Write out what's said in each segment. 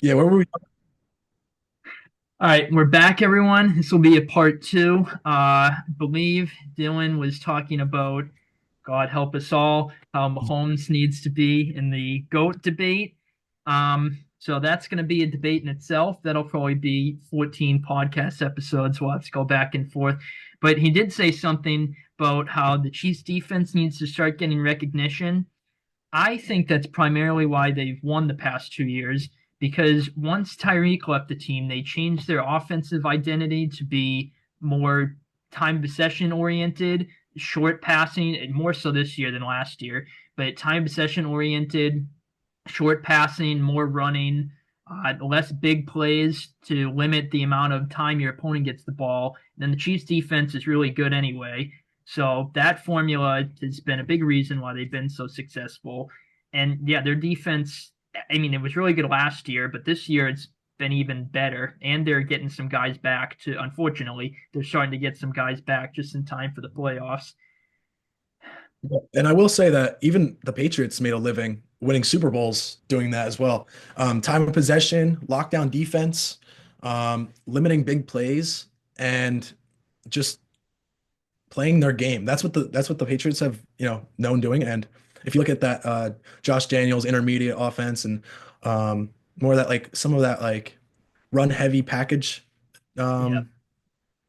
Yeah, where were we? All right, we're back, everyone. This will be a part two. I believe Dylan was talking about, God help us all, how Mahomes needs to be in the GOAT debate. So that's going to be a debate in itself. That'll probably be 14 podcast episodes. We'll have to go back and forth. But he did say something about how the Chiefs defense needs to start getting recognition. I think that's primarily why they've won the past 2 years because once Tyreek left the team, they changed their offensive identity to be more time possession oriented, short passing, and more so this year than last year. But time possession oriented, short passing, more running, less big plays to limit the amount of time your opponent gets the ball. And then the Chiefs defense is really good anyway. So that formula has been a big reason why they've been so successful. And yeah, their defense, I mean, it was really good last year, but this year it's been even better. And they're getting some guys back to, unfortunately, they're starting to get some guys back just in time for the playoffs. And I will say that even the Patriots made a living winning Super Bowls doing that as well. Time of possession, lockdown defense, limiting big plays, and just playing their game. That's what the Patriots have, known doing. And if you look at that Josh Daniels intermediate offense and more of that like some of that like run heavy package, Yeah. um,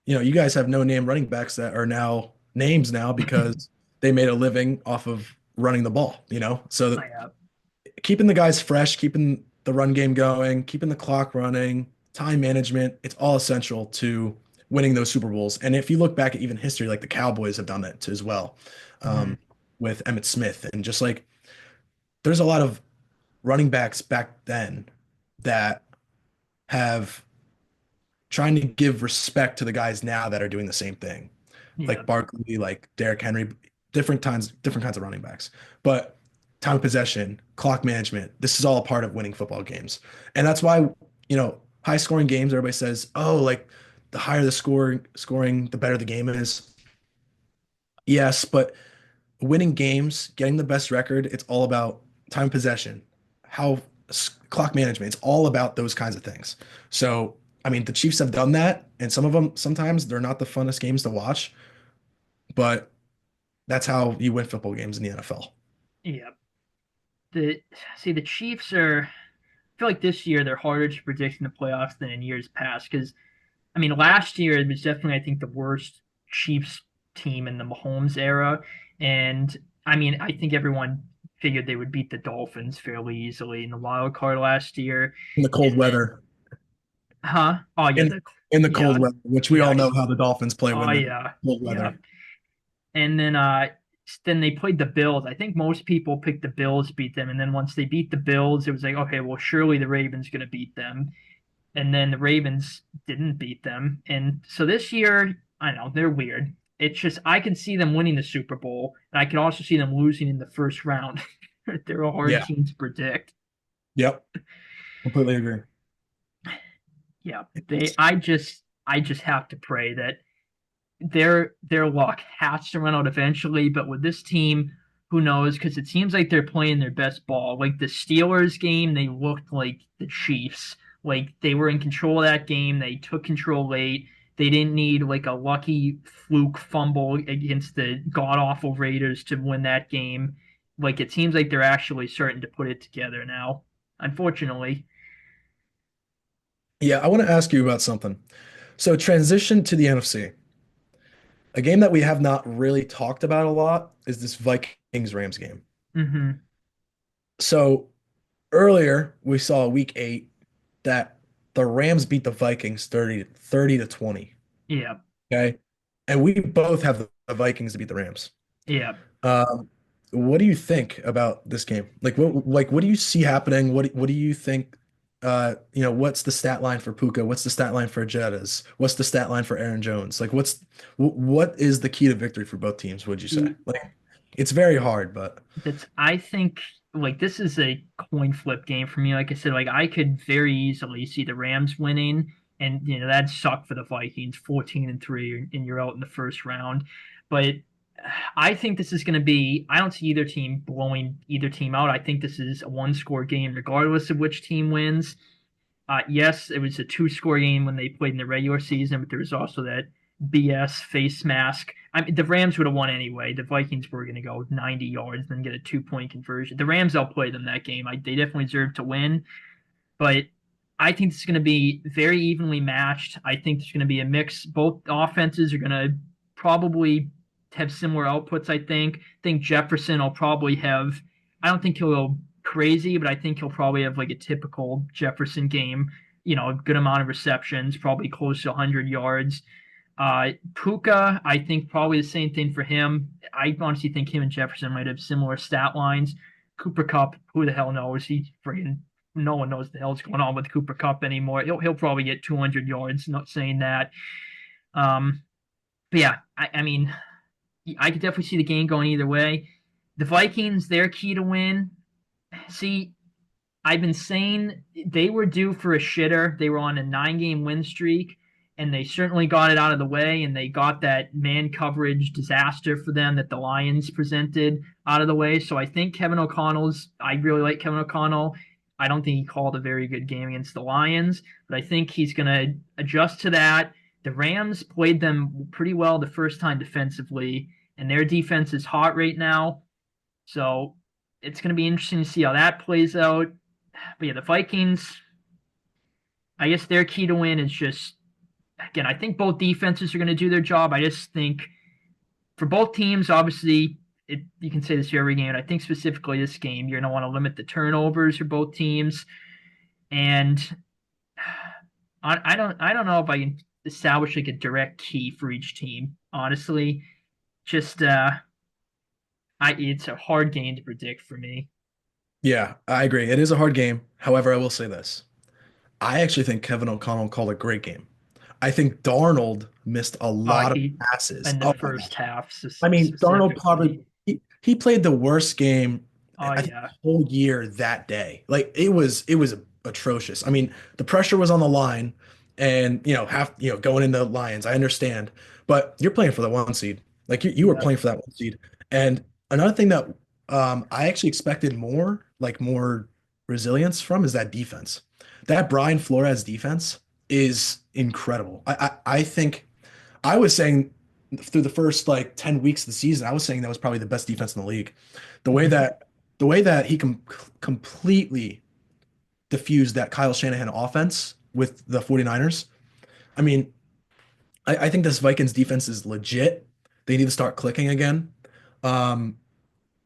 you guys have no name running backs that are now names now because they made a living off of running the ball. So Yeah. keeping the guys fresh, keeping the run game going, keeping the clock running, time management, it's all essential to winning those Super Bowls. And if you look back at even history, like the Cowboys have done that too as well, Mhm. with Emmitt Smith. And just like there's a lot of running backs back then that have trying to give respect to the guys now that are doing the same thing. Yeah. Like Barkley, like Derrick Henry, different kinds of running backs. But time of possession, clock management, this is all a part of winning football games. And that's why, high scoring games, everybody says, oh, like the higher the scoring, the better the game is. Yes, but winning games, getting the best record, it's all about time of possession, how clock management, it's all about those kinds of things. So, I mean, the Chiefs have done that, and some of them sometimes they're not the funnest games to watch, but that's how you win football games in the NFL. Yeah. The See, the Chiefs are. I feel like this year they're harder to predict in the playoffs than in years past. Because I mean, last year it was definitely, I think, the worst Chiefs team in the Mahomes era, and I mean, I think everyone figured they would beat the Dolphins fairly easily in the wild card last year, In the cold and then, weather, huh? Oh yeah, in in the yeah, cold weather, which we all yeah, know how the Dolphins play oh when the yeah, cold yeah. weather. And then they played the Bills. I think most people picked the Bills to beat them, and then once they beat the Bills, it was like, okay, well, surely the Ravens going to beat them. And then the Ravens didn't beat them. And so this year, I know they're weird. It's just I can see them winning the Super Bowl, and I can also see them losing in the first round. They're a hard Yeah. team to predict. Yep. Completely agree. Yeah, they. I just have to pray that their luck has to run out eventually. But with this team, who knows? Because it seems like they're playing their best ball. Like the Steelers game, they looked like the Chiefs. Like they were in control of that game. They took control late. They didn't need like a lucky fluke fumble against the god awful Raiders to win that game. Like it seems like they're actually starting to put it together now. Unfortunately. Yeah, I want to ask you about something. So transition to the NFC. A game that we have not really talked about a lot is this Vikings Rams game. Hmm. So earlier we saw week 8 that the Rams beat the Vikings 30 to 20. Yeah. Okay. And we both have the Vikings to beat the Rams. Yeah. Um, what do you think about this game? Like what do you see happening? What do you think what's the stat line for Puka? What's the stat line for Jettas? What's the stat line for Aaron Jones? Like what is the key to victory for both teams, would you say? Like it's very hard, but That's I think like this is a coin flip game for me. Like I said, like I could very easily see the Rams winning, and that'd suck for the Vikings, 14-3, and you're out in the first round. But I think this is going to be. I don't see either team blowing either team out. I think this is a one-score game, regardless of which team wins. Yes, it was a two-score game when they played in the regular season, but there was also that BS face mask. I mean, the Rams would have won anyway. The Vikings were going to go 90 yards, then get a two-point conversion. The Rams outplayed them that game. They definitely deserved to win, but I think it's going to be very evenly matched. I think there's going to be a mix. Both offenses are going to probably have similar outputs. I think Jefferson will probably have. I don't think he'll go crazy, but I think he'll probably have like a typical Jefferson game. A good amount of receptions, probably close to 100 yards. Puka, I think probably the same thing for him. I honestly think him and Jefferson might have similar stat lines. Cooper Cup, who the hell knows? He friggin' no one knows the hell's going on with Cooper Cup anymore. He'll probably get 200 yards. Not saying that. Um, but yeah, I mean, I could definitely see the game going either way. The Vikings, their key to win. See, I've been saying they were due for a shitter. They were on a 9-game win streak, and they certainly got it out of the way, and they got that man coverage disaster for them that the Lions presented out of the way. So I think I really like Kevin O'Connell. I don't think he called a very good game against the Lions, but I think he's going to adjust to that. The Rams played them pretty well the first time defensively, and their defense is hot right now. So it's going to be interesting to see how that plays out. But yeah, the Vikings, I guess their key to win is just, again, I think both defenses are going to do their job. I just think for both teams, obviously, you can say this for every game. And I think specifically this game, you're going to want to limit the turnovers for both teams. And I don't know if I can establish like a direct key for each team. Honestly, just it's a hard game to predict for me. Yeah, I agree. It is a hard game. However, I will say this. I actually think Kevin O'Connell called a great game. I think Darnold missed a lot of He passes. in the Oh my first gosh. half I mean, Darnold probably specifically. he played the worst game Oh I think the yeah, whole year that day. Like it was atrocious. I mean, the pressure was on the line and going into Lions, I understand. But you're playing for the one seed. Like you were yeah, playing for that one seed. And another thing that I actually expected more resilience from is that defense. That Brian Flores defense is incredible. I think I was saying through the first like 10 weeks of the season, I was saying that was probably the best defense in the league. The way mhm, that the way that he completely diffused that Kyle Shanahan offense with the 49ers. I mean, I think this Vikings defense is legit. They need to start clicking again. Um,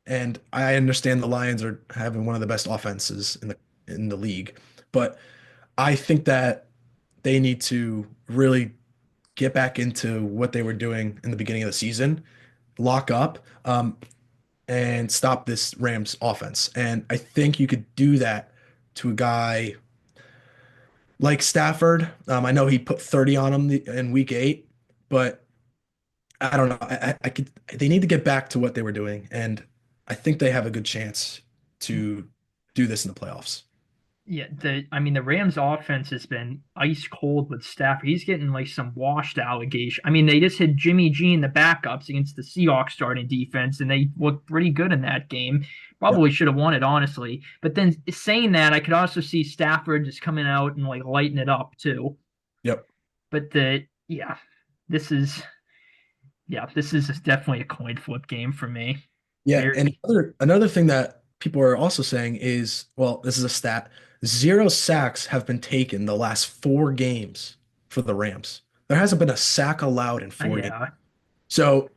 and I understand the Lions are having one of the best offenses in the league, but I think that they need to really get back into what they were doing in the beginning of the season, lock up, and stop this Rams offense. And I think you could do that to a guy like Stafford. I know he put 30 on him in week 8, but I don't know. I could. They need to get back to what they were doing, and I think they have a good chance to do this in the playoffs. yeah. The Rams offense has been ice cold with Stafford. He's getting like some washed allegation. I mean, they just had Jimmy G in the backups against the Seahawks starting defense, and they looked pretty good in that game. Yep. Probably should have won it, honestly. But then saying that, I could also see Stafford just coming out and like lighting it up too. Yep. But this is this is definitely a coin flip game for me. Yeah, and Very, another thing that people are also saying is, well, this is a stat. 0 sacks have been taken the last 4 games for the Rams. There hasn't been a sack allowed in 4 games. yeah, So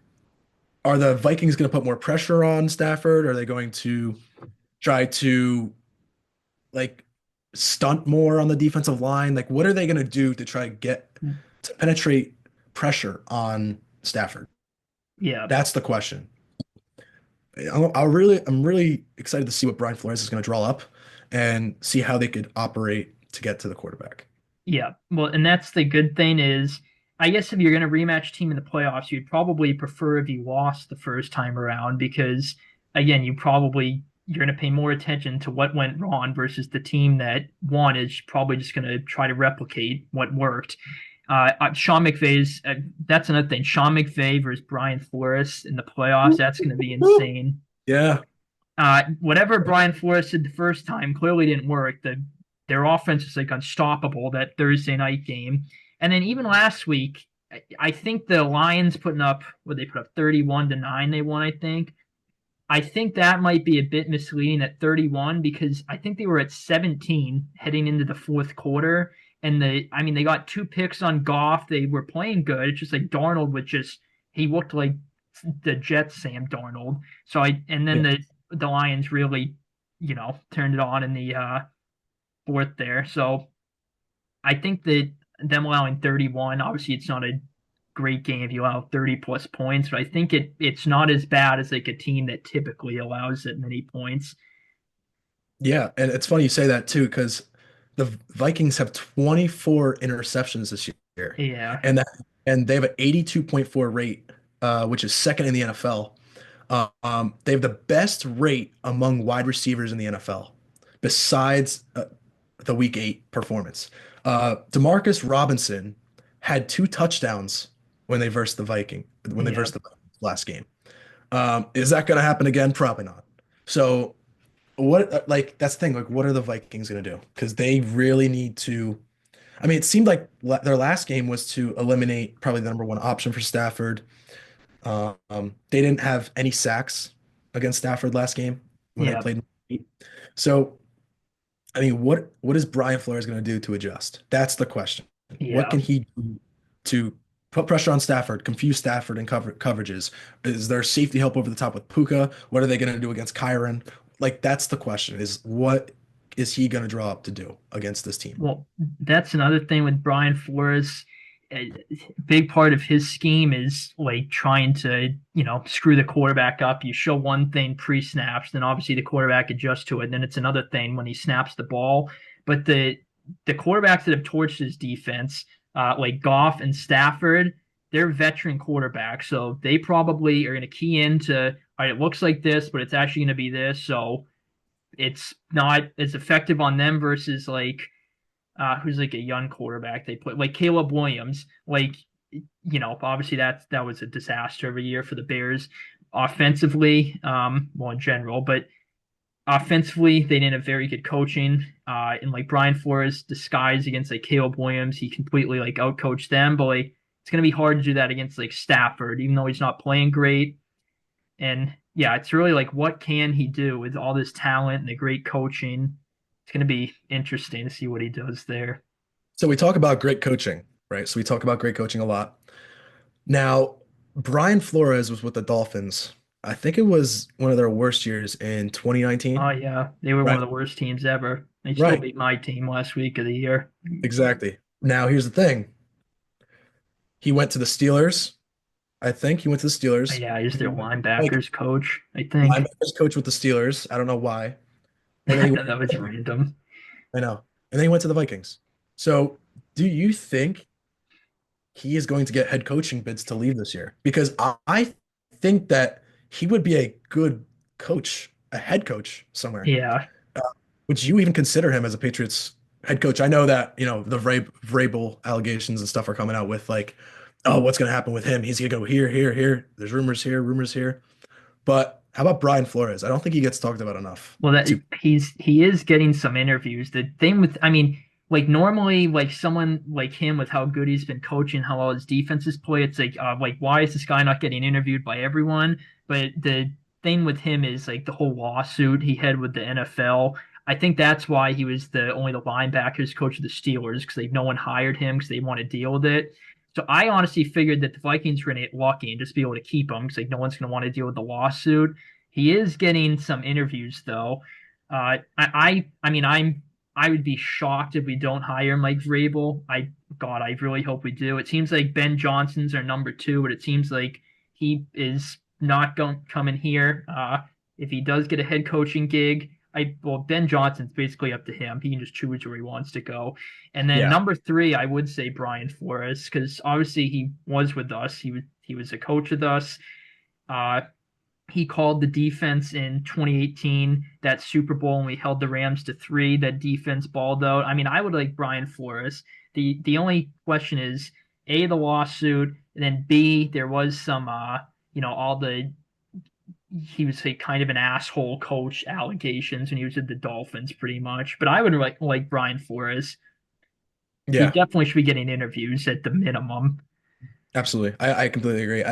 are the Vikings going to put more pressure on Stafford? Are they going to try to like stunt more on the defensive line? Like, what are they going to do to try to penetrate pressure on Stafford? yeah, That's the question. I'm really excited to see what Brian Flores is going to draw up and see how they could operate to get to the quarterback. yeah. Well, and that's the good thing is, I guess if you're going to rematch team in the playoffs, you'd probably prefer if you lost the first time around because, again, you're going to pay more attention to what went wrong versus the team that won is probably just going to try to replicate what worked. Sean McVay's that's another thing. Sean McVay versus Brian Flores in the playoffs. That's going to be insane. Yeah, Whatever Brian Flores did the first time clearly didn't work. The their offense is like unstoppable that Thursday night game. And then even last week, I think the Lions putting up what they put up 31-9 they won, I think. I think that might be a bit misleading at 31 because I think they were at 17 heading into the fourth quarter. And I mean, they got two picks on Goff. They were playing good. It's just like Darnold would he looked like the Jets Sam Darnold. And then Yeah. the Lions really, turned it on in the fourth there. So I think that them allowing 31, obviously it's not a great game if you allow 30 plus points, but I think it's not as bad as like a team that typically allows that many points. Yeah, and it's funny you say that too, because the Vikings have 24 interceptions this year, Yeah. and that and they have an 82.4 rate, which is second in the NFL. They have the best rate among wide receivers in the NFL, besides the Week 8 performance. Demarcus Robinson had two touchdowns when they Yeah. versed the Vikings last game. Is that going to happen again? Probably not. So what like that's the thing, like what are the Vikings going to do? Because they really need to. I mean, it seemed like their last game was to eliminate probably the number one option for Stafford. They didn't have any sacks against Stafford last game when they Yeah. played. So, I mean, what is Brian Flores going to do to adjust? That's the question. What Yeah. can he do to put pressure on Stafford, confuse Stafford in coverages? Is there safety help over the top with Puka? What are they going to do against Kyron? Like, that's the question, is what is he going to draw up to do against this team? Well, that's another thing with Brian Flores. A big part of his scheme is like trying to, screw the quarterback up. You show one thing pre-snaps, then obviously the quarterback adjusts to it. And then it's another thing when he snaps the ball. But the quarterbacks that have torched his defense, like Goff and Stafford, they're veteran quarterbacks, so they probably are going to key into, all right, it looks like this, but it's actually going to be this. So it's not as effective on them versus like who's like a young quarterback they put like Caleb Williams. Like, obviously that was a disaster every year for the Bears offensively, well in general, but offensively they didn't have very good coaching. And like Brian Flores disguised against like Caleb Williams, he completely like outcoached them. But like it's gonna be hard to do that against like Stafford, even though he's not playing great. And yeah, it's really like what can he do with all this talent and the great coaching? It's going to be interesting to see what he does there. So we talk about great coaching, right? So we talk about great coaching a lot. Now, Brian Flores was with the Dolphins. I think it was one of their worst years in Oh 2019. yeah, they were one Right. of the worst teams ever. They still Right. beat my team last week of the year. Exactly. Now, here's the thing. He went to the Steelers. I think he went to the Steelers. Yeah, he's their Like linebackers coach, I think. linebackers coach with the Steelers. I don't know why. And then I he thought that was random. I know. And then he went to the Vikings. So, do you think he is going to get head coaching bids to leave this year? Because I think that he would be a good coach, a head coach somewhere. Yeah. Uh, would you even consider him as a Patriots head coach? I know that, the Vrabel allegations and stuff are coming out with like, oh, what's going to happen with him? He's going to go here, here, here. There's rumors here, rumors here. But how about Brian Flores? I don't think he gets talked about enough. Well, that To he is getting some interviews. The thing with, I mean, like normally, like someone like him with how good he's been coaching, how well his defenses play, it's like why is this guy not getting interviewed by everyone? But the thing with him is like the whole lawsuit he had with the NFL. I think that's why he was the only the linebackers coach of the Steelers because no one hired him because they want to deal with it. So I honestly figured that the Vikings were going to get lucky and just be able to keep him because no one's going to want to deal with the lawsuit. He is getting some interviews though. I mean, I would be shocked if we don't hire Mike Vrabel. God, I really hope we do. It seems like Ben Johnson's our number two, but it seems like he is not going coming here. If he does get a head coaching gig, well, Ben Johnson's basically up to him. He can just choose where he wants to go. And then yeah. number three, I would say Brian Flores because obviously he was with us. He was a coach with us. Uh, he called the defense in 2018, that Super Bowl, and we held the Rams to three. That defense balled out. I mean, I would like Brian Flores. The only question is A, the lawsuit, and then B, there was some all he was a kind of an asshole coach allegations when he was at the Dolphins pretty much. But I would like Brian Flores. He Yeah, definitely should be getting interviews at the minimum. absolutely. I completely agree.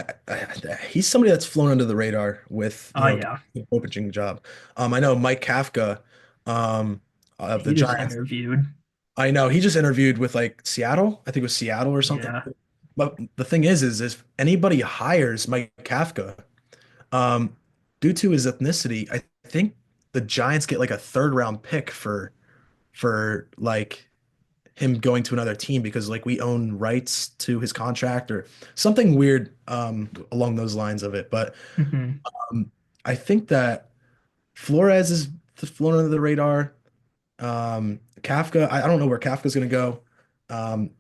He's somebody that's flown under the radar with, Oh yeah. the coaching job. I know Mike Kafka, um, of the He just Giants. interviewed. I know he just interviewed with like Seattle. I think it was Seattle or something. Yeah. But the thing is if anybody hires Mike Kafka, um, due to his ethnicity, I think the Giants get like a third round pick for like him going to another team because like we own rights to his contract or something weird along those lines of it. But Hmm. I think that Flores is flown under the radar. Kafka, I don't know where Kafka's going to go. Um,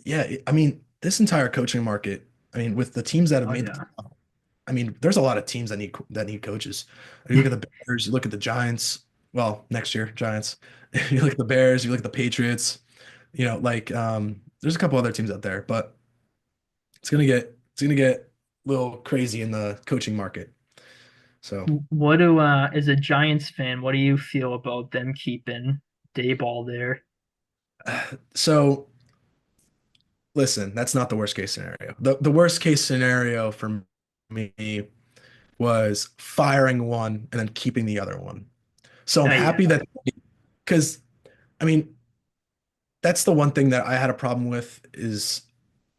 yeah, I mean, this entire coaching market, I mean, with the teams that have Oh made yeah. I mean, there's a lot of teams that need coaches. You look at the Bears, you look at the Giants. Well, next year, Giants. You look at the Bears, you look at the Patriots. There's a couple other teams out there, but it's gonna get a little crazy in the coaching market. So, What do as a Giants fan, what do you feel about them keeping Dayball there? so listen, that's not the worst case scenario. The worst case scenario for me was firing one and then keeping the other one. So I'm Oh happy yeah. that because I mean that's the one thing that I had a problem with is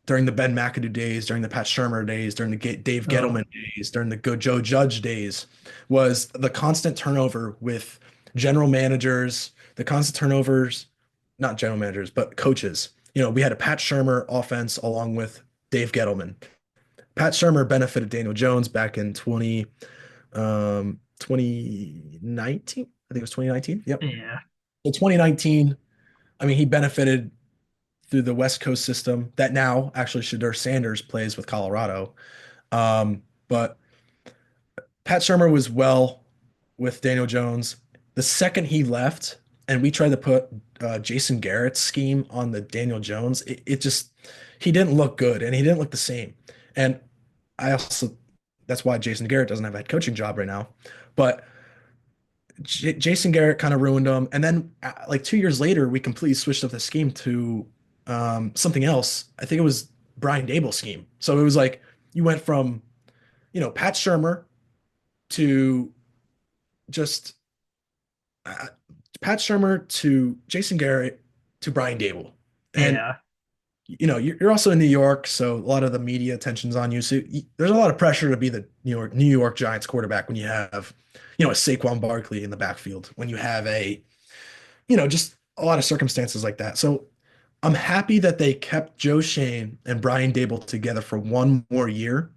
during the Ben McAdoo days, during the Pat Shermer days, during the Dave Oh Gettleman days, during the Joe Judge days, was the constant turnover with general managers, the constant turnovers, not general managers, but coaches. We had a Pat Shermer offense along with Dave Gettleman. Pat Shermer benefited Daniel Jones back in 2019. I think it was 2019. Yep. yeah. So 2019, I mean, he benefited through the West Coast system that now actually Shedeur Sanders plays with Colorado. But Pat Shermer was well with Daniel Jones. The second he left, and we tried to put Jason Garrett's scheme on the Daniel Jones, it just he didn't look good, and he didn't look the same. And I also that's why Jason Garrett doesn't have a head coaching job right now. But Jason Garrett kind of ruined him. And then, like 2 years later, we completely switched up the scheme to something else. I think it was Brian Dable's scheme. So it was like you went from, Pat Shermer to just Pat Shermer to Jason Garrett to Brian Dable. And, Yeah. you're also in New York, so a lot of the media attention's on you. So there's a lot of pressure to be the New York Giants quarterback when you have, a Saquon Barkley in the backfield, when you have just a lot of circumstances like that. So I'm happy that they kept Joe Shane and Brian Dable together for one more year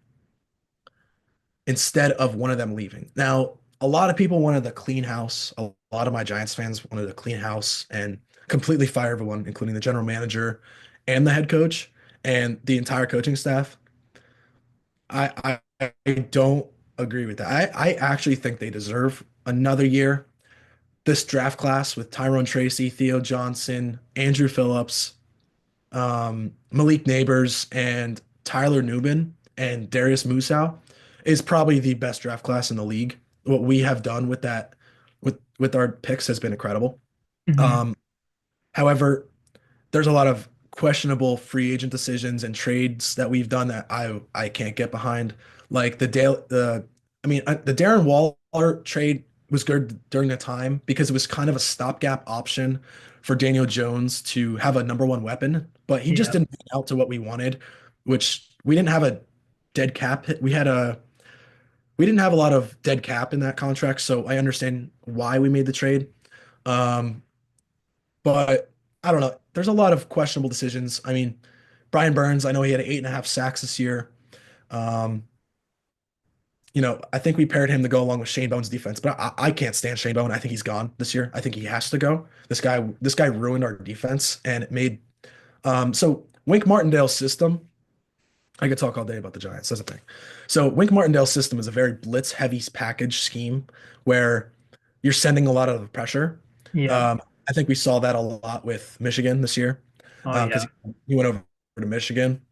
instead of one of them leaving. Now, a lot of people wanted a clean house. A lot of my Giants fans wanted a clean house and completely fire everyone, including the general manager and the head coach and the entire coaching staff. I don't agree with that. I actually think they deserve another year. This draft class with Tyrone Tracy, Theo Johnson, Andrew Phillips, Malik Neighbors, and Tyler Nubin and Darius Musow is probably the best draft class in the league. What we have done with that, with our picks, has been incredible. Hmm. Um, However, there's a lot of questionable free agent decisions and trades that we've done that I can't get behind. Like the Darren Waller trade was good during the time because it was kind of a stopgap option for Daniel Jones to have a number one weapon, but he just Yeah. didn't pan out to what we wanted, which we didn't have a dead cap. We didn't have a lot of dead cap in that contract, so I understand why we made the trade. Um, but I don't know. There's a lot of questionable decisions. I mean, Brian Burns, I know he had 8.5 sacks this year. Um, I think we paired him to go along with Shane Bone's defense, but I can't stand Shane Bone. I think he's gone this year. I think he has to go. This guy ruined our defense and it made so Wink Martindale's system. I could talk all day about the Giants. That's the thing. So Wink Martindale's system is a very blitz heavy package scheme where you're sending a lot of the pressure. Yeah. Um, I think we saw that a lot with Michigan this year Oh because yeah. he went over to Michigan.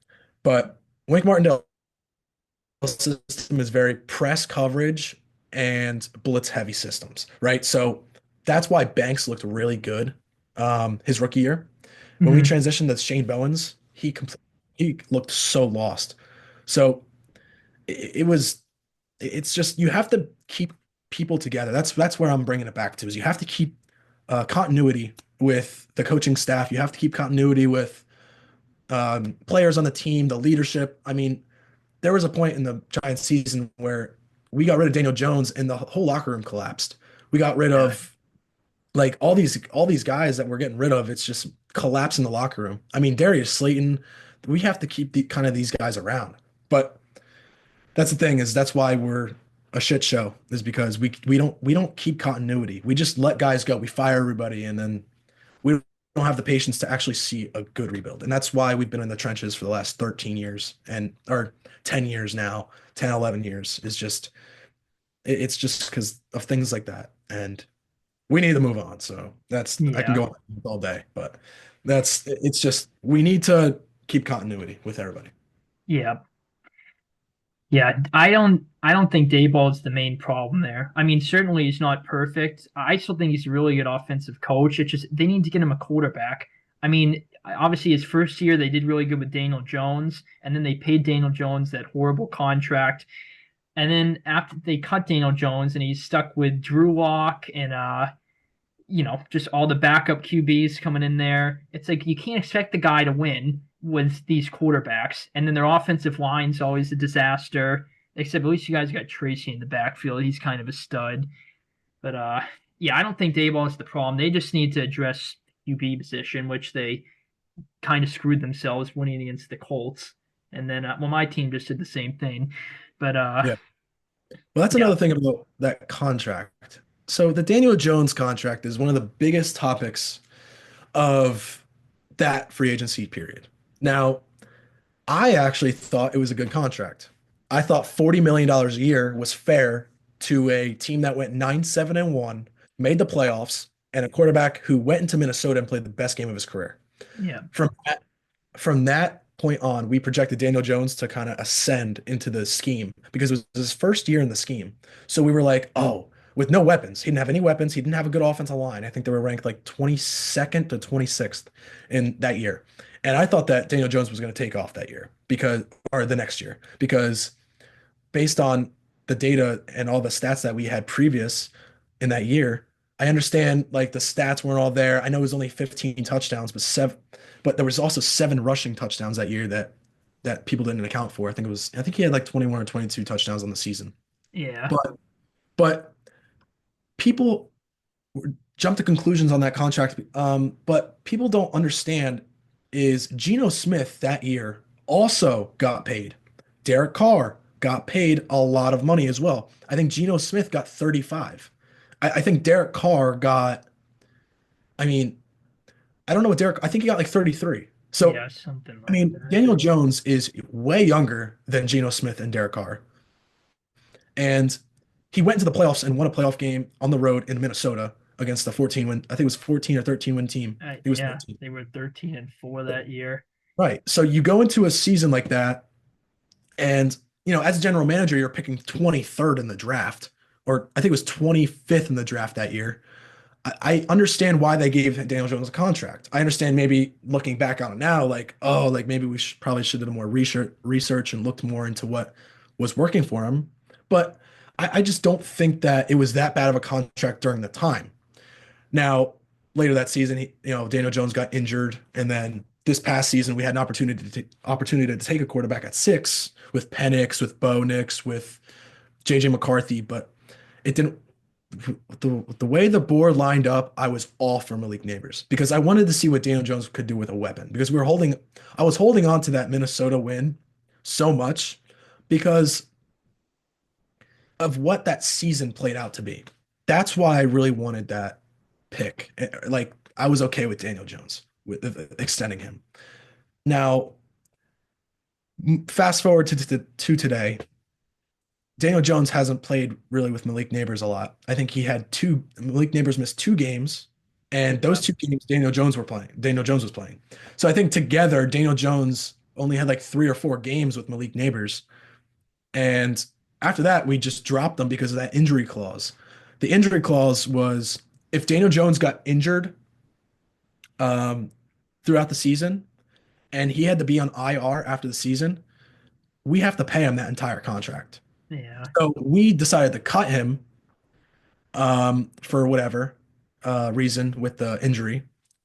But Wink Martindale system is very press coverage and blitz heavy systems, right? So that's why Banks looked really good his rookie year. When we Hmm. transitioned to Shane Bowens, he looked so lost. So it was it's just you have to keep people together. That's where I'm bringing it back to is you have to keep continuity with the coaching staff. You have to keep continuity with players on the team, the leadership. I mean, there was a point in the Giants season where we got rid of Daniel Jones and the whole locker room collapsed. We got rid Yeah. of like all these guys that we're getting rid of. It's just collapse in the locker room. I mean, Darius Slayton, we have to keep kind of these guys around. But that's the thing is that's why we're a shit show is because we don't keep continuity. We just let guys go. We fire everybody and then we don't have the patience to actually see a good rebuild. And that's why we've been in the trenches for the last 13 years and or 10 years now, 10, 11 years is just it's just because of things like that. And we need to move on. So that's I can Yeah. go on all day, but it's just we need to keep continuity with everybody. Yeah. Yeah, I don't think Dayball is the main problem there. I mean, certainly he's not perfect. I still think he's a really good offensive coach. It's just they need to get him a quarterback. I mean, obviously his first year they did really good with Daniel Jones, and then they paid Daniel Jones that horrible contract. And then after they cut Daniel Jones and he's stuck with Drew Lock and just all the backup QBs coming in there. It's like you can't expect the guy to win with these quarterbacks. And then their offensive line's always a disaster. Except at least you guys got Tracy in the backfield. He's kind of a stud. But yeah, I don't think Dayball is the problem. They just need to address QB position, which they kind of screwed themselves winning against the Colts. And then well, my team just did the same thing. But Yeah. Well, that's yeah, another thing about that contract. So the Daniel Jones contract is one of the biggest topics of that free agency period. Now, I actually thought it was a good contract. I thought $40 million a year was fair to a team that went 9-7-1, made the playoffs, and a quarterback who went into Minnesota and played the best game of his career. yeah, From from that point on, we projected Daniel Jones to kind of ascend into the scheme because it was his first year in the scheme. So we were like, oh, with no weapons. He didn't have any weapons. He didn't have a good offensive line. I think they were ranked like 22nd to 26th in that year. And I thought that Daniel Jones was going to take off that year because, or the next year, because based on the data and all the stats that we had previous in that year, I understand like the stats weren't all there. I know it was only 15 touchdowns, but there was also seven rushing touchdowns that year that people didn't account for. I think he had like 21 or 22 touchdowns on the season. yeah, But people jump to conclusions on that contract. But people don't understand is Geno Smith that year also got paid. Derek Carr got paid a lot of money as well. I think Geno Smith got 35. I think Derek Carr got, I mean, I don't know what Derek, I think he got like 33. So, yeah, something I like mean, that. Daniel Jones is way younger than Geno Smith and Derek Carr. And he went into the playoffs and won a playoff game on the road in Minnesota against the 14 win. I think it was 14 or 13 win team. It was Yeah, 14. they were 13-4 that year. Right. So you go into a season like that, and as a general manager, you're picking 23rd in the draft, or I think it was 25th in the draft that year. I understand why they gave Daniel Jones a contract. I understand maybe looking back on it now, like, oh, like maybe we probably should have done more research and looked more into what was working for him. But I just don't think that it was that bad of a contract during the time. Now, later that season, Daniel Jones got injured, and then this past season we had an opportunity to take a quarterback at 6 with Penix, with Bo Nix, with JJ McCarthy, but it didn't. The way the board lined up, I was all for Malik Neighbors because I wanted to see what Daniel Jones could do with a weapon because I was holding on to that Minnesota win so much because of what that season played out to be. That's why I really wanted that pick. Like I was okay with Daniel Jones with extending him. Now, fast forward to today. Daniel Jones hasn't played really with Malik Neighbors a lot. I think Malik Neighbors missed 2 games, and those Yeah, 2 games Daniel Jones was playing. So I think together Daniel Jones only had like 3 or 4 games with Malik Neighbors. And after that, we just dropped them because of that injury clause. The injury clause was if Daniel Jones got injured um, throughout the season and he had to be on IR after the season, we have to pay him that entire contract. Yeah. So we decided to cut him for whatever reason with the injury.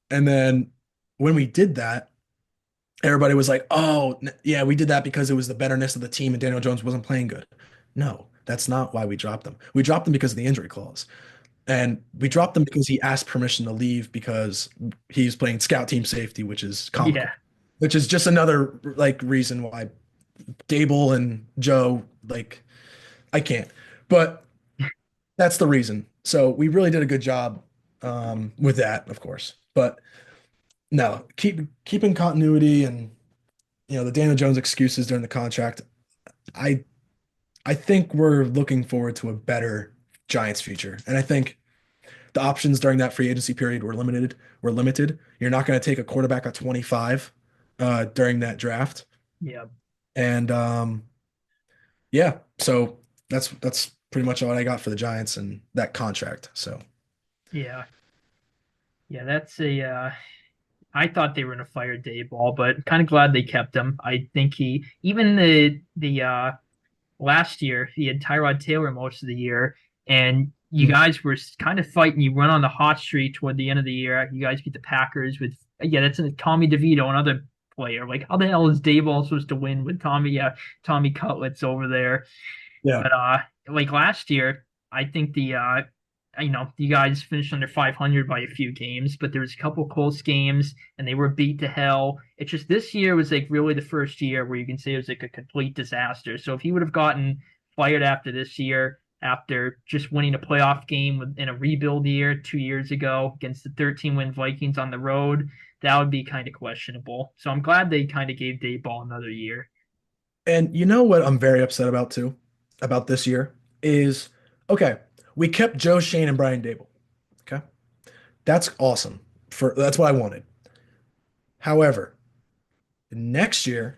And then when we did that, everybody was like, "Oh, yeah, we did that because it was the betterness of the team and Daniel Jones wasn't playing good." No, that's not why we dropped them. We dropped them because of the injury clause. And we Yeah. dropped them because he asked permission to leave because he's playing scout team safety, which is Yeah. comical. Which is just another like reason why Dable and Joe like I can't. But that's the reason. So we really did a good job with that, of course. But no, keeping continuity and the Daniel Jones excuses during the contract. I I think we're looking forward to a better Giants future, and I think the options during that free agency period were limited. Were limited. You're not going to take a quarterback at 25 during that draft, Yeah. and yeah, so that's pretty much all I got for the Giants and that contract. So Yeah. Yeah. That's a I thought they were gonna fire Dayball, but kind of glad they kept him. I think he even the last year he had Tyrod Taylor most of the year, and you mm, guys were kind of fighting. You run on the hot streak toward the end of the year. You guys get the Packers with that's a Tommy DeVito, another player. Like how the hell is Dayball supposed to win with Tommy? Yeah, Tommy Cutlets over there. yeah, But like last year, I think you guys finished under 500 by a few games, but there was a couple close games and they were beat to hell. It's just this year was like really the first year where you can say it was like a complete disaster. So if he would have gotten fired after this year, after just winning a playoff game in a rebuild year 2 years ago against the 13-win Vikings on the road, that would be kind of questionable. So I'm glad they kind of gave Dave Ball another year. and you know what I'm very upset about too, about this year is okay. We kept Joe Shane and Brian Dable. Okay, that's awesome. That's what I wanted. However, next year,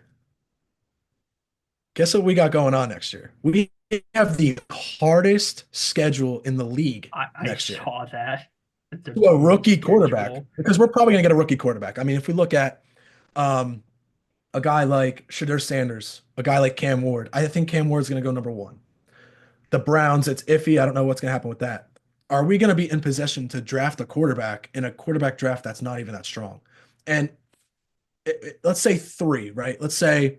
guess what we got going on next year? We have the hardest schedule in the league I next year saw that. It's a to a brutal rookie quarterback schedule. because we're probably going to get a rookie quarterback. I mean, if we look at um, a guy like Shadur Sanders, a guy like Cam Ward, I think Cam Ward's going to go number one. The Browns, it's iffy. I don't know what's going to happen with that. Are we going to be in possession to draft a quarterback in a quarterback draft that's not even that strong? And let's say three, right? Let's say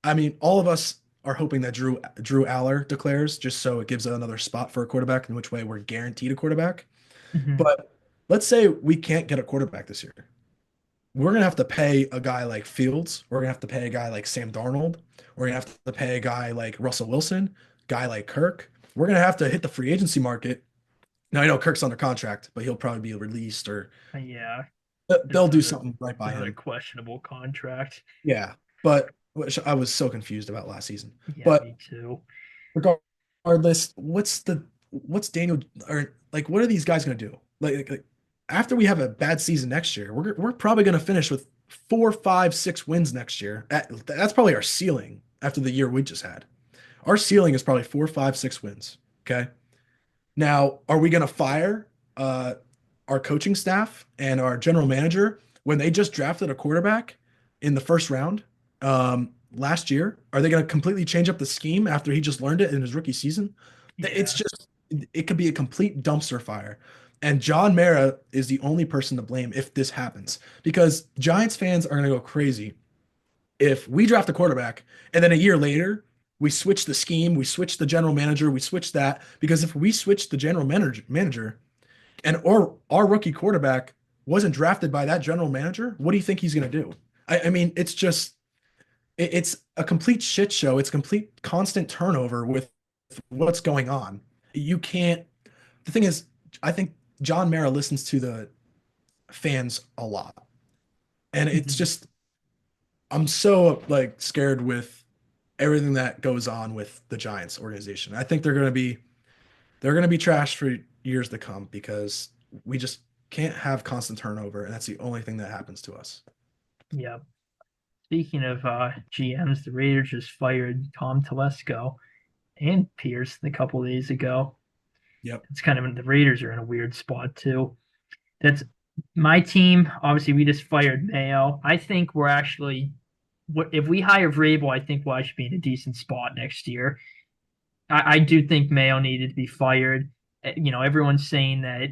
I mean, all of us are hoping that Drew Aller declares just so it gives another spot for a quarterback, in which way we're guaranteed a quarterback. Mhm. But let's say we can't get a quarterback this year. We're gonna have to pay a guy like Fields. We're gonna have to pay a guy like Sam Darnold. We're gonna have to pay a guy like Russell Wilson, guy like Kirk. We're gonna have to hit the free agency market. Now I know Kirk's under contract, but he'll probably be released or Yeah, they'll it's do something right by another him. questionable contract. Yeah, but which I was so confused about last season. Yeah, But me too. regardless, what's Daniel or like what are these guys going to do? Like after we have a bad season next year, we're probably going to finish with 4, 5, 6 wins next year. That's probably our ceiling after the year we just had. Our ceiling is probably 4, 5, 6 wins. Okay. Now, are we going to fire uh, our coaching staff and our general manager when they just drafted a quarterback in the first round last year? Are they going to completely change up the scheme after he just learned it in his rookie season? It's Yeah. just, it could be a complete dumpster fire. And John Mara is the only person to blame if this happens because Giants fans are going to go crazy if we draft a quarterback and then a year later we switch the scheme, we switch the general manager, we switch that because if we switch the general manager and or our rookie quarterback wasn't drafted by that general manager, what do you think he's going to do? I mean, it's just it's a complete shit show. It's complete constant turnover with what's going on. You can't. The thing is, I think John Mara listens to the fans a lot, and it's Mhm. just I'm so like scared with everything that goes on with the Giants organization. I think they're gonna be trashed for years to come because we just can't have constant turnover, and that's the only thing that happens to us. Yeah. Speaking of GMs, the Raiders just fired Tom Telesco and Pierce a couple of days ago. Yep. It's kind of the Raiders are in a weird spot too. That's my team. Obviously, we just fired Mayo. I think we're actually, if we hire Vrabel, I think we'll actually be in a decent spot next year. I do think Mayo needed to be fired. Everyone's saying that,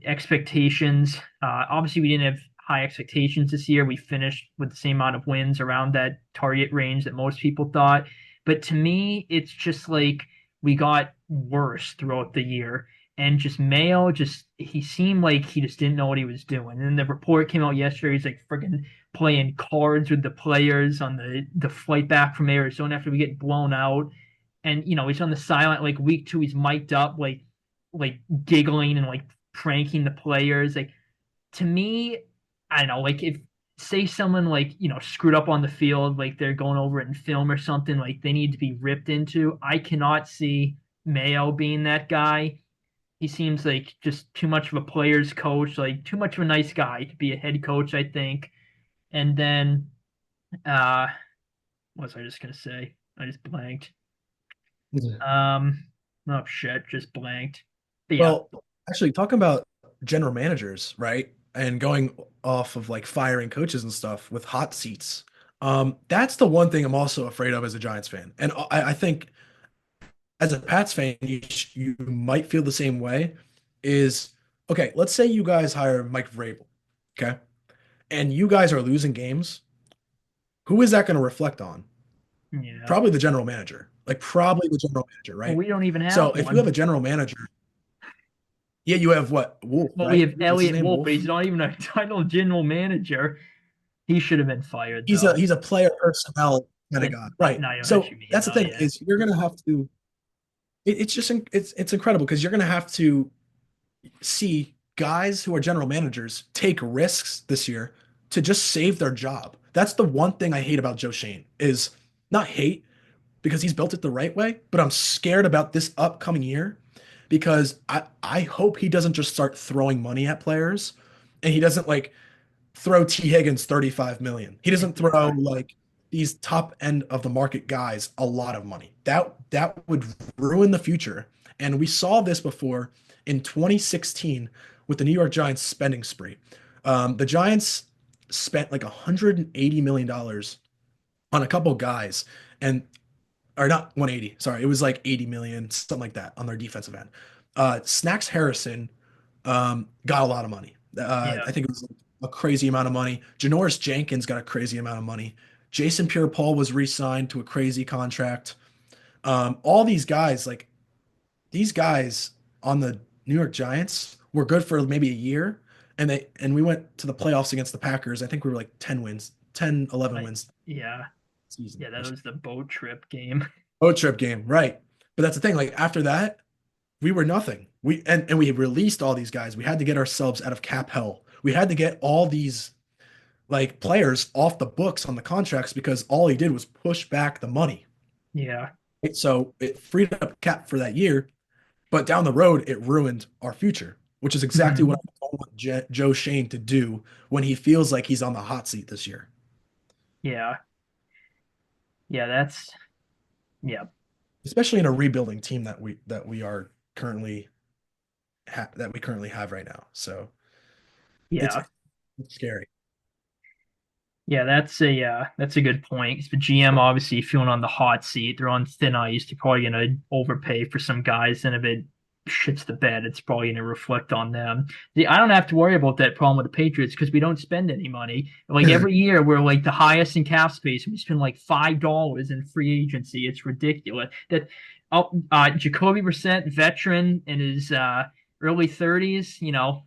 expectations. Obviously, we didn't have high expectations this year. We finished with the same amount of wins around that target range that most people thought. But to me, it's just like we got worse throughout the year. And just Mayo, he seemed like he just didn't know what he was doing. And then the report came out yesterday. He's like freaking playing cards with the players on the flight back from Arizona after we get blown out, and he's on the silent, like week two he's mic'd up, like giggling and like pranking the players. Like, to me, I don't know, like if say someone like screwed up on the field, like they're going over it in film or something, like they need to be ripped into. I cannot see Mayo being that guy. He seems like just too much of a player's coach, like too much of a nice guy to be a head coach, I think. And then uh what was I just gonna say? I just blanked. Um, oh shit, just blanked. But yeah, Well, actually, talking about general managers, right? And going off of like firing coaches and stuff with hot seats. That's the one thing I'm also afraid of as a Giants fan. And I think as a Pats fan, you might feel the same way. Is okay, let's say you guys hire Mike Vrabel, okay? And you guys are losing games. Who is that going to reflect on? yeah. Probably the general manager. Like probably the general manager, Well, right? we don't even So have if you have a one. general manager, yeah, you have what? Wolf, Well, we right? have What's his Elliot name? Wolf, but Wolf. he's not even a title general manager. He should have been fired He's a though. he's a player personnel kind of And guy, right? now I know what So you mean that's the though. thing Yeah, is you're gonna have to. It's just it's incredible because you're gonna have to see guys who are general managers take risks this year to just save their job. That's the one thing I hate about Joe Shane is not hate because he's built it the right way, but I'm scared about this upcoming year because I hope he doesn't just start throwing money at players and he doesn't like throw T. Higgins 35 million. He doesn't throw yeah, like these top end of the market guys a lot of money. That would ruin the future. And we saw this before in 2016 with the New York Giants spending spree. The Giants spent like $180 million on a couple guys, and or not 180, sorry, it was like 80 million, something like that on their defensive end. Snacks Harrison got a lot of money. yeah, I think it was like a crazy amount of money. Janoris Jenkins got a crazy amount of money. Jason Pierre-Paul was re-signed to a crazy contract. All these guys, like these guys on the New York Giants, were good for maybe a year, and we went to the playoffs against the Packers. I think we were like 10 wins, 10, 11 wins yeah, season. yeah. That was the boat trip game. Road trip game, right? But that's the thing. Like after that, we were nothing. And we released all these guys. We had to get ourselves out of cap hell. We had to get all these like players off the books on the contracts because all he did was push back the money. Yeah. Right? So it freed up cap for that year, but down the road it ruined our future, which is exactly what Mhm. I want Joe Shane to do when he feels like he's on the hot seat this year, Yeah, yeah. That's yeah, especially in a rebuilding team that we currently have right now. So it's, yeah. it's scary. Yeah, that's a good point. 'Cause the GM obviously feeling on the hot seat, they're on thin ice. They're probably gonna overpay for some guys, and if it shits the bed, it's probably gonna reflect on them. See, I don't have to worry about that problem with the Patriots because we don't spend any money. Like every year, we're like the highest in cap space. We spend like $5 in free agency. It's ridiculous. That Jacoby Brissett, veteran in his early 30s,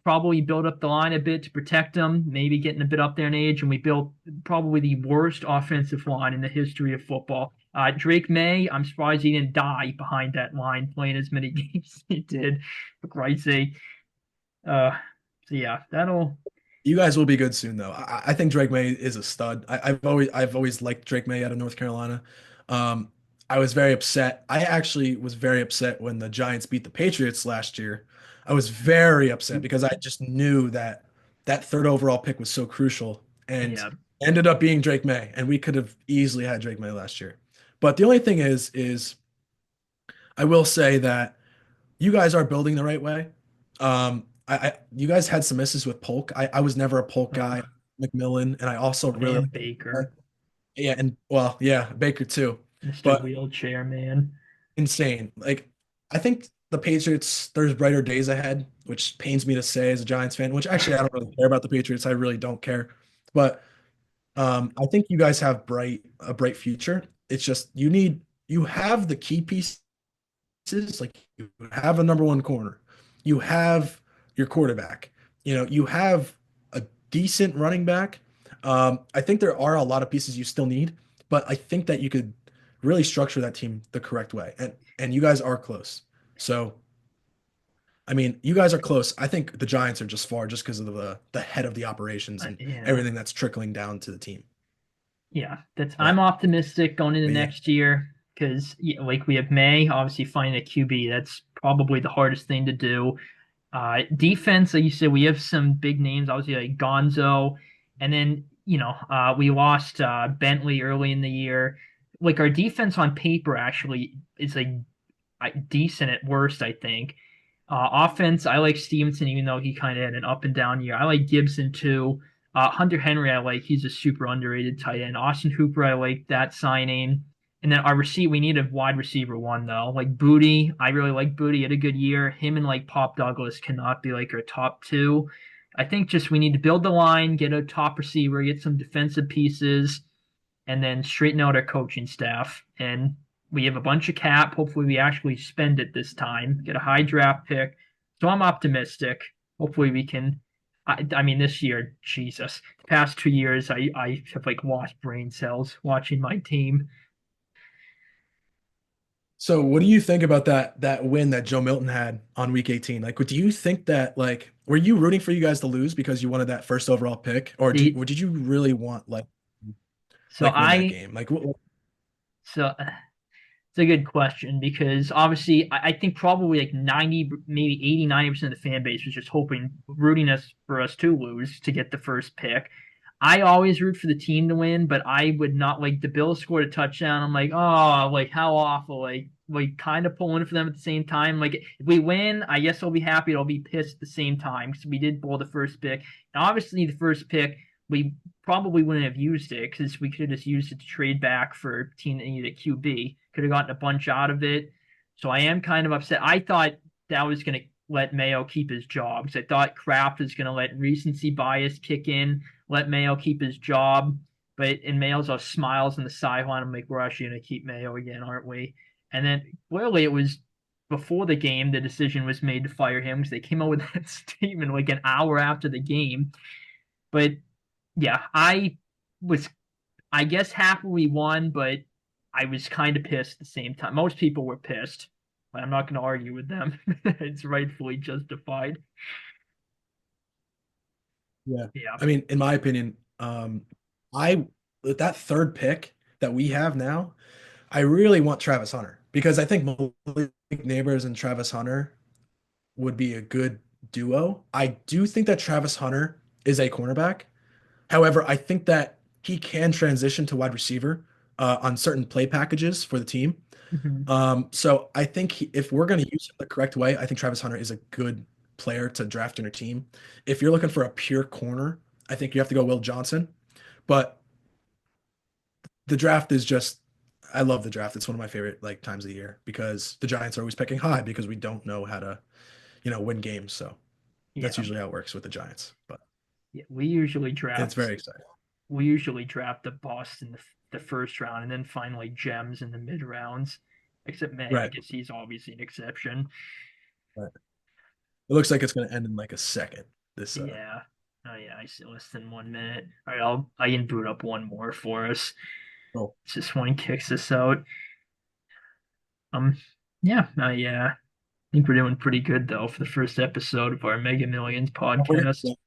probably build up the line a bit to protect him, maybe getting a bit up there in age, and we built probably the worst offensive line in the history of football. Drake May, I'm surprised he didn't die behind that line playing as many games as he did, for Christ's sake. Uh, so yeah, that'll, You guys will be good soon, though. I think Drake May is a stud. I've always liked Drake May out of North Carolina. Um, I was very upset. I actually was very upset when the Giants beat the Patriots last year. I was very upset because I just knew that that third overall pick was so crucial, and yeah. ended up being Drake May, and we could have easily had Drake May last year. But the only thing is I will say that you guys are building the right way. You guys had some misses with Polk. I was never a Polk Oh, guy, McMillan, and I also really and like, Baker, yeah, and well, yeah, Baker too. Mr. But Wheelchair Man. insane. Like I think the Patriots, there's brighter days ahead, which pains me to say as a Giants fan, which actually I don't really care about the Patriots. I really don't care. But I think you guys have a bright future. It's just you have the key pieces, like you have a number one corner, you have your quarterback, you have a decent running back. I think there are a lot of pieces you still need, but I think that you could really structure that team the correct way, and you guys are close. So I mean, you guys are close. I think the Giants are just far just because of the head of the operations and Yeah, everything that's trickling down to the team. yeah. That's I'm But optimistic going into but yeah. next year because yeah, like we have May, obviously finding a QB. That's probably the hardest thing to do. Defense, like you said, we have some big names, obviously like Gonzo, and then we lost Bentley early in the year. Like our defense on paper actually is like decent at worst, I think. Offense, I like Stevenson, even though he kind of had an up and down year. I like Gibson too. Hunter Henry, I like. He's a super underrated tight end. Austin Hooper, I like that signing. And then our receiver, we need a wide receiver one though. Like Booty, I really like Booty. He had a good year. Him and like Pop Douglas cannot be like our top two. I think just we need to build the line, get a top receiver, get some defensive pieces, and then straighten out our coaching staff. And we have a bunch of cap. Hopefully, we actually spend it this time, get a high draft pick. So I'm optimistic. Hopefully, we can. I mean, this year, Jesus, past 2 years, I have like lost brain cells watching my team. So what do you think about that win that Joe Milton had on week 18? Like, do you think that like were you rooting for you guys to lose because you wanted that first overall pick, or did you really want So like win that I game? Like so It's a good question because obviously I think probably like 90, maybe 80, 90% of the fan base was just hoping, rooting us for us to lose to get the first pick. I always root for the team to win, but I would not like the Bills scored a touchdown. I'm like, oh, like how awful. Like kind of pulling for them at the same time. Like if we win, I guess I'll be happy. I'll be pissed at the same time because we did pull the first pick. And obviously the first pick, we probably wouldn't have used it because we could have just used it to trade back for a team that needed a QB. Could have gotten a bunch out of it. So I am kind of upset. I thought that was going to let Mayo keep his job because I thought Kraft was going to let recency bias kick in, let Mayo keep his job. But in Mayo's all smiles on the sideline, I'm like, we're actually going to keep Mayo again, aren't we? And then clearly it was before the game, the decision was made to fire him because they came out with that statement like an hour after the game. But yeah, was, I guess, happy we won, but I was kind of pissed at the same time. Most people were pissed, but I'm not going to argue with them. It's rightfully justified. yeah. Yeah. I mean, in my opinion, I with that third pick that we have now, I really want Travis Hunter because I think Malik Neighbors and Travis Hunter would be a good duo. I do think that Travis Hunter is a cornerback. However, I think that he can transition to wide receiver on certain play packages for the team. Mhm. So I think if we're going to use him the correct way, I think Travis Hunter is a good player to draft in your team. If you're looking for a pure corner, I think you have to go Will Johnson. But the draft is just, I love the draft. It's one of my favorite like times of the year because the Giants are always picking high because we don't know how to, win games. So that's Yeah. usually how it works with the Giants. But Yeah. it's very exciting. We usually draft the Boston the first round and then finally gems in the mid rounds. Except May, I Right. guess he's obviously an exception. Right. It looks like it's going to end in like a second. This Yeah. Oh yeah, I see less than 1 minute. All right, I can boot up one more for us. oh, This one kicks us out. Um, yeah, I think we're doing pretty good though for the first episode of our Mega Millions we're podcast.